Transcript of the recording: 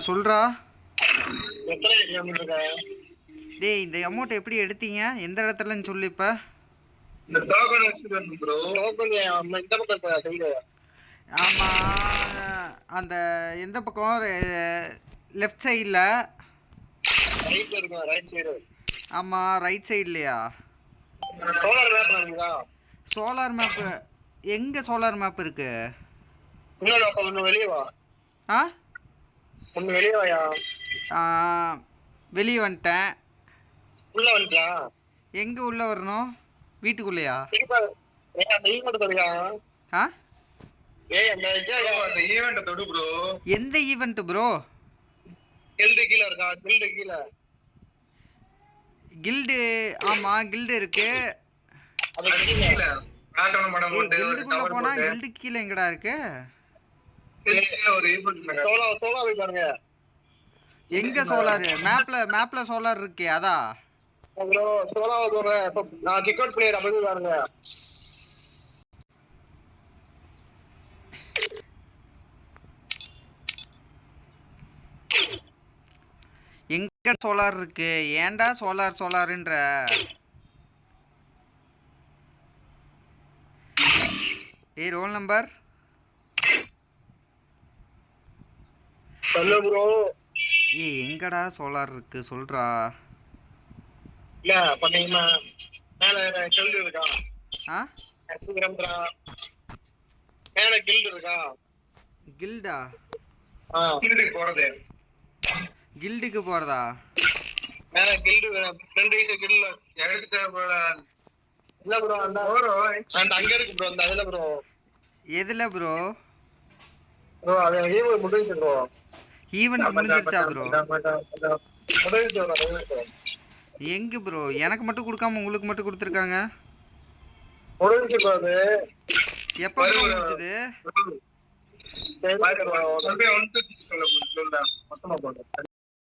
சொல்றா. எத்தனை கிலோமீட்டர் இருக்கா? டேய் இந்த அமௌண்ட் எப்படி எடுத்தீங்க? எந்த இடத்துலன்னு சொல்லு இப்ப. இந்த டோக்கன் வச்சுட்டு ப்ரோ. டோக்கன் இந்த பக்கம் இருக்கா சொல்லு. ஆமா, அந்த எந்த பக்கம்? லெஃப்ட் சைடில். ரைட்ல இருக்கும், ரைட் சைடு. ஆமா, ரைட் சைட்லையா? சோலார் மேப் இருக்குதா? சோலார் மேப்பு எங்க? சோலார் மேப் இருக்கு? இன்னொரு அப்ப ஒன்று வெளியே வா. ஆ ஒன்று வெளியே வாயா. வெளியே வந்துட்டேன். உள்ள வந்துட்டியா? எங்க உள்ள வரணும்? வீட்டுக்குள்ளேயா? அந்த ஈவெண்ட் தொடுங்க. ஆ அந்த ஈவெண்ட் தொடு ப்ரோ. எந்த ஈவெண்ட் ப்ரோ? கில்டு கீழ இருக்கா? கில்டு கீழ. கில்டு. ஆமா, கில்டு இருக்கு. அது கீழ ஆட்டோன மடம் போட்டு கில்டுக்குள்ள போனா கில்டு கீழ எங்கடா இருக்கு? கீழ ஒரு ஈவெண்ட் சோலார் பாருங்க. எங்க சோலார்? மேப்ல சோலார் இருக்கே அதா ப்ரோ. சோலார் போறேன் நான் கிக் அவுட் பண்ணிடுறேன். அப்படி பாருங்க. எங்க சோலார் இருக்கு? ஏன்டா சோலார்ன்ற? ஏய் ரோல் நம்பர் சொல்லு ப்ரோ. ஏய் எங்கடா சோலார் இருக்கு சொல்றா. இல்ல பண்ணீங்கன்னா மேல கில்டு இருக்கா? சீக்கிரம்டா. மேல கில்டு இருக்கா? கில்டா? கில்டுக்கு போறது. கில்டுக்கு போறதா? மேல கில்டு ஃப்ரெண்ட் வைஸ் கில்ல எடுத்துட்டு போற. இல்ல ப்ரோ அந்த அங்க இருக்கு ப்ரோ. அந்த அதுல ப்ரோ. எதுல ப்ரோ? ப்ரோ அது ஈவென்ட் முடிஞ்சிச்சு ப்ரோ. ஈவென்ட் முடிஞ்சிருச்சா ப்ரோ? முடிஞ்சிச்சு ப்ரோ. எங்க ப்ரோ? எனக்கு மட்டும் கொடுக்காம உங்களுக்கு மட்டும் கொடுத்துருக்காங்க. முடிஞ்சிச்சு ப்ரோ. அது எப்போ முடிஞ்சது? சரி ப்ரோ. சொல்றேன் 1 2 3 சொல்ல மொத்தமா போடு.